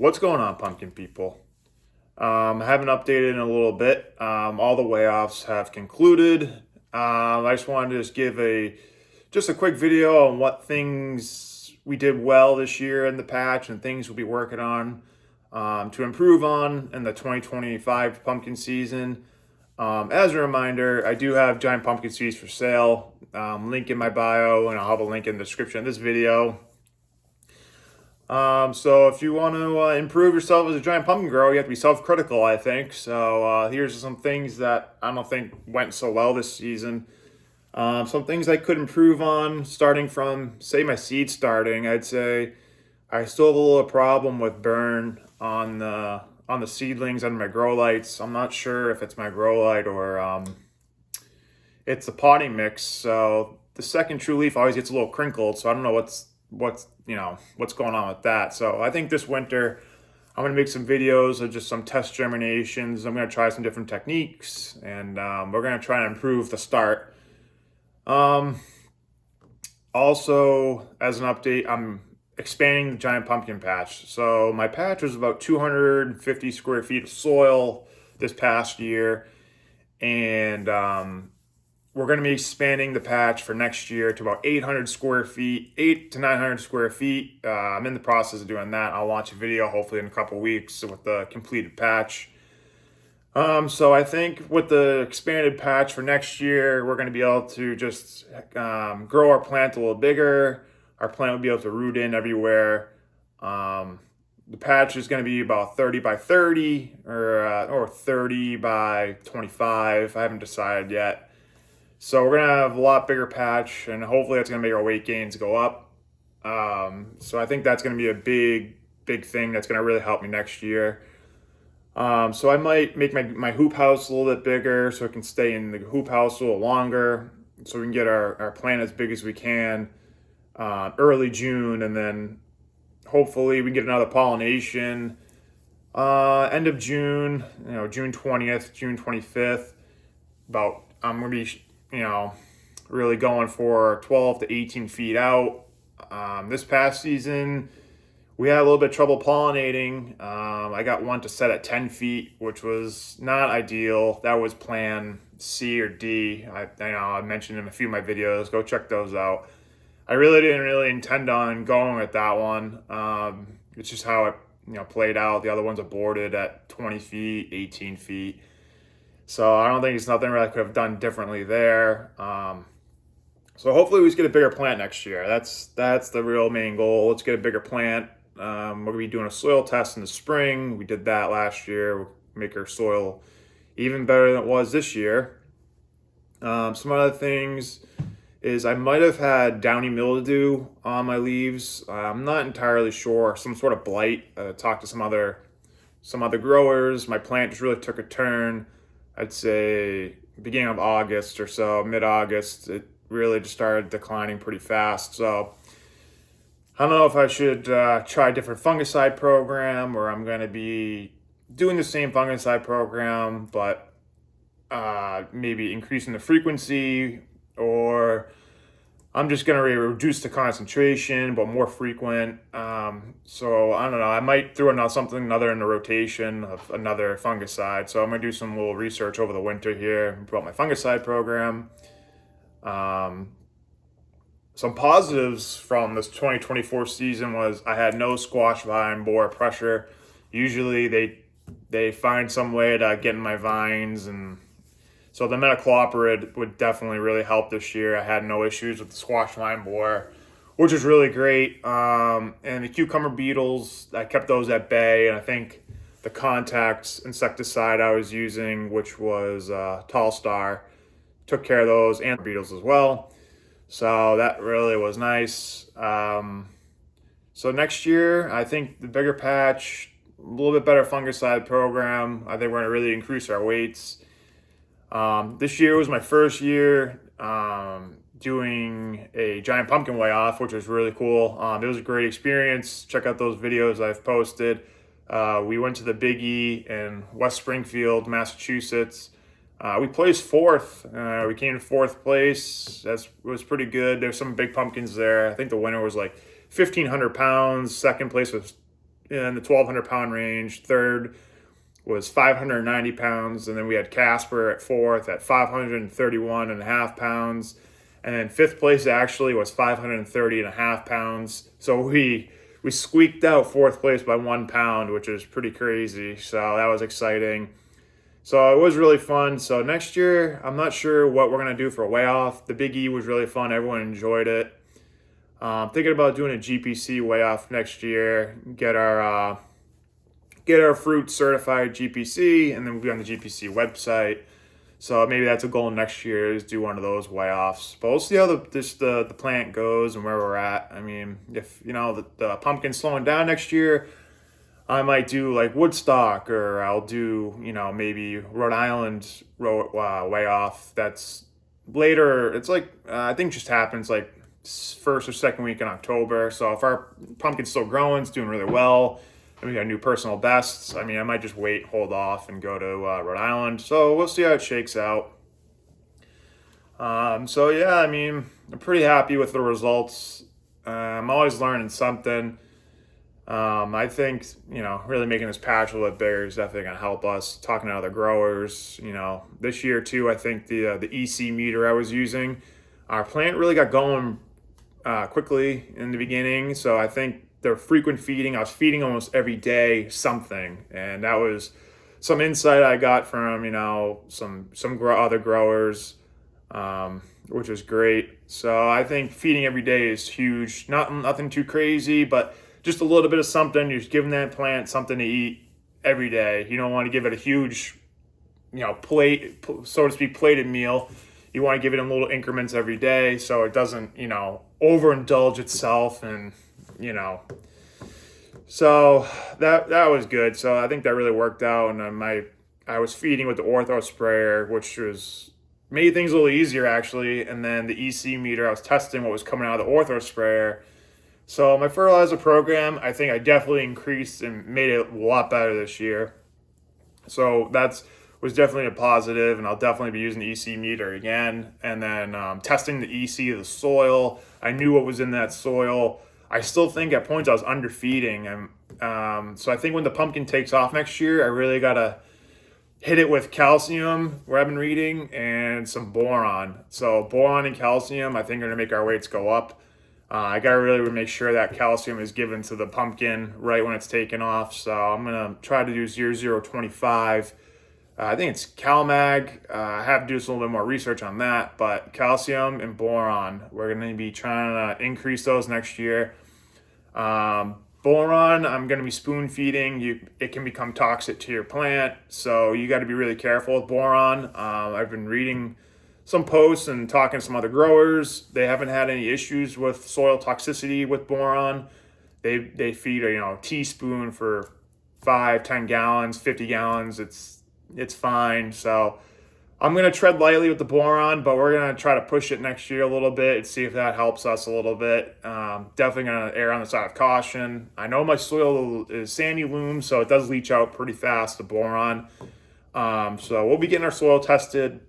What's going on, pumpkin people? I haven't updated in a little bit. All the weigh-offs have concluded. I just wanted to just give a quick video on what things we did well this year in the patch and things we'll be working on to improve on in the 2025 pumpkin season. As a reminder, I do have giant pumpkin seeds for sale. Link in my bio, and I'll have a link in the description of this video. So if you want to improve yourself as a giant pumpkin grower, you have to be self-critical, I think. So here's some things that I don't think went so well this season. Some things I could improve on, starting from, say, my seed starting. I'd say I still have a little problem with burn on the seedlings under my grow lights. I'm not sure if it's my grow light or it's the potting mix. So the second true leaf always gets a little crinkled. So I don't know what's going on with that. So I think this winter I'm gonna make some videos of just some test germinations. I'm gonna try some different techniques, and we're gonna try and improve the start. Also, as an update, I'm expanding the giant pumpkin patch. So my patch was about 250 square feet of soil this past year, and we're going to be expanding the patch for next year to about 800 square feet, 8 to 900 square feet. I'm in the process of doing that. I'll launch a video hopefully in a couple weeks with the completed patch. So I think with the expanded patch for next year, we're going to be able to just grow our plant a little bigger. Our plant will be able to root in everywhere. The patch is going to be about 30 by 30 or 30 by 25. I haven't decided yet. So we're going to have a lot bigger patch, and hopefully that's going to make our weight gains go up. So I think that's going to be a big thing that's going to really help me next year. So I might make my hoop house a little bit bigger so it can stay in the hoop house a little longer, so we can get our plant as big as we can early June, and then hopefully we can get another pollination end of June, June 20th, June 25th. I'm going to be really going for 12 to 18 feet out. This past season, we had a little bit of trouble pollinating. I got one to set at 10 feet, which was not ideal. That was plan C or D. I mentioned in a few of my videos. Go check those out. I really didn't intend on going with that one. It's just how it played out. The other ones aborted at 20 feet, 18 feet. So I don't think it's nothing really I could have done differently there. So hopefully we just get a bigger plant next year. That's the real main goal. Let's get a bigger plant. We're going to be doing a soil test in the spring. We did that last year. We'll make our soil even better than it was this year. Some other things is I might have had downy mildew on my leaves. I'm not entirely sure. Some sort of blight. Talked to some other growers. My plant just really took a turn. I'd say beginning of August or so, mid-August, it really just started declining pretty fast. So I don't know if I should try a different fungicide program, or I'm going to be doing the same fungicide program, but maybe increasing the frequency, or I'm just going to reduce the concentration, but more frequent. So I don't know. I might throw another in the rotation of another fungicide. So I'm going to do some little research over the winter here about my fungicide program. Some positives from this 2024 season was I had no squash vine borer pressure. Usually they find some way to get in my vines, and so the metocloprid would definitely really help this year. I had no issues with the squash vine borer, which is really great. And the cucumber beetles, I kept those at bay, and I think the contact insecticide I was using, which was Tall Star, took care of those and beetles as well. So that really was nice. So next year, I think the bigger patch, a little bit better fungicide program. I think we're going to really increase our weights. This year was my first year doing a giant pumpkin weigh-off, which was really cool. It was a great experience. Check out those videos I've posted. We went to the Big E in West Springfield, Massachusetts. We placed fourth. We came to fourth place. That was pretty good. There's some big pumpkins there. I think the winner was like 1,500 pounds. Second place was in the 1,200 pound range. Third was 590 pounds. And then we had Casper at fourth at 531 and a half pounds. And then fifth place actually was 530 and a half pounds. So we squeaked out fourth place by 1 pound, which is pretty crazy. So that was exciting. So it was really fun. So next year, I'm not sure what we're going to do for a weigh off. The Big E was really fun. Everyone enjoyed it. Thinking about doing a GPC weigh off next year, get our fruit certified GPC, and then we'll be on the GPC website. So maybe that's a goal next year, is do one of those weigh offs. But we'll see how the plant goes and where we're at. I mean, if the pumpkin's slowing down next year, I might do like Woodstock, or I'll do, maybe Rhode Island way off. That's later. It's like, I think just happens like first or second week in October. So if our pumpkin's still growing, it's doing really well, and we got new personal bests, I mean, I might just hold off and go to Rhode Island. So we'll see how it shakes out. So yeah, I mean, I'm pretty happy with the results. I'm always learning something. I think, really making this patch a little bit bigger is definitely going to help us. Talking to other growers, this year too, I think the EC meter I was using, our plant really got going quickly in the beginning. So I think the frequent feeding, I was feeding almost every day something. And that was some insight I got from, some other growers, which is great. So I think feeding every day is huge. Nothing too crazy, but just a little bit of something. You're just giving that plant something to eat every day. You don't want to give it a huge, plate, so to speak, plated meal. You want to give it in little increments every day so it doesn't, overindulge itself. And, so that was good. So I think that really worked out. And I was feeding with the Ortho sprayer, which made things a little easier actually. And then the EC meter, I was testing what was coming out of the Ortho sprayer. So my fertilizer program, I think I definitely increased and made it a lot better this year. So was definitely a positive, and I'll definitely be using the EC meter again. And then testing the EC of the soil. I knew what was in that soil. I still think at points I was underfeeding. And so I think when the pumpkin takes off next year, I really got to hit it with calcium, where I've been reading, and some boron. So boron and calcium, I think, are going to make our weights go up. I got to really make sure that calcium is given to the pumpkin right when it's taken off. So I'm going to try to do 0025. I think it's CalMag. I have to do a little bit more research on that. But calcium and boron, we're going to be trying to increase those next year. Boron, I'm going to be spoon feeding. It can become toxic to your plant. So you got to be really careful with boron. I've been reading some posts and talking to some other growers. They haven't had any issues with soil toxicity with boron. They feed a teaspoon for 5, 10 gallons, 50 gallons. It's fine. So I'm going to tread lightly with the boron, but we're going to try to push it next year a little bit and see if that helps us a little bit. Definitely going to err on the side of caution. I know my soil is sandy loam, so it does leach out pretty fast, the boron. So we'll be getting our soil tested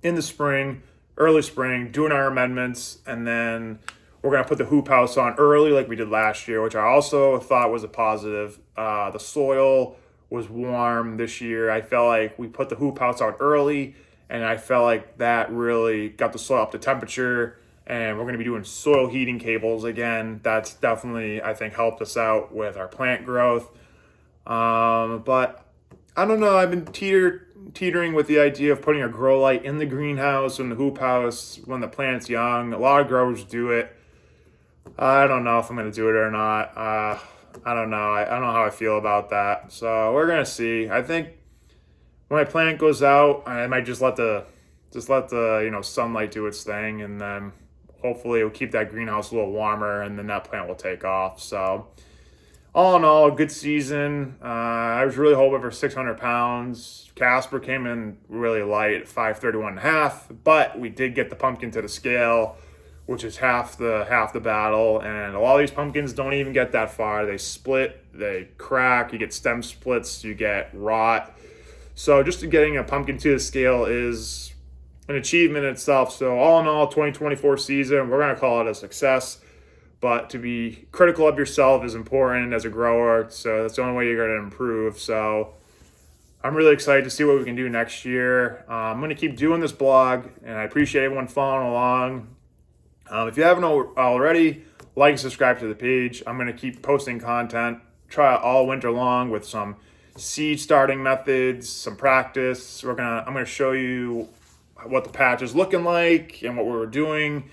in the spring, early spring, doing our amendments, and then we're going to put the hoop house on early like we did last year, which I also thought was a positive. The soil was warm this year. I felt like we put the hoop house out early, and I felt like that really got the soil up to temperature, and we're going to be doing soil heating cables again. That's definitely, I think, helped us out with our plant growth. But I don't know, I've been teetering with the idea of putting a grow light in the greenhouse and the hoop house when the plant's young. A lot of growers do it. I don't know if I'm going to do it or not. I don't know. I don't know how I feel about that. So we're going to see. I think when my plant goes out, I might just let the sunlight do its thing, and then hopefully it'll keep that greenhouse a little warmer, and then that plant will take off. So all in all, a good season. I was really hoping for 600 pounds. Casper came in really light at 531.5, but we did get the pumpkin to the scale, which is half the battle. And a lot of these pumpkins don't even get that far. They split, they crack, you get stem splits, you get rot. So just getting a pumpkin to the scale is an achievement in itself. So all in all, 2024 season, we're going to call it a success. but to be critical of yourself is important as a grower. So that's the only way you're going to improve. So I'm really excited to see what we can do next year. I'm going to keep doing this blog, and I appreciate everyone following along. If you haven't already, like and subscribe to the page. I'm going to keep posting content, try it all winter long with some seed starting methods, some practice. I'm going to show you what the patch is looking like and what we're doing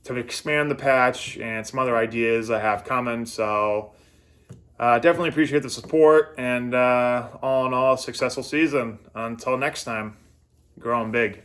to expand the patch, and some other ideas I have coming. So definitely appreciate the support, and all in all, successful season. Until next time, growing big.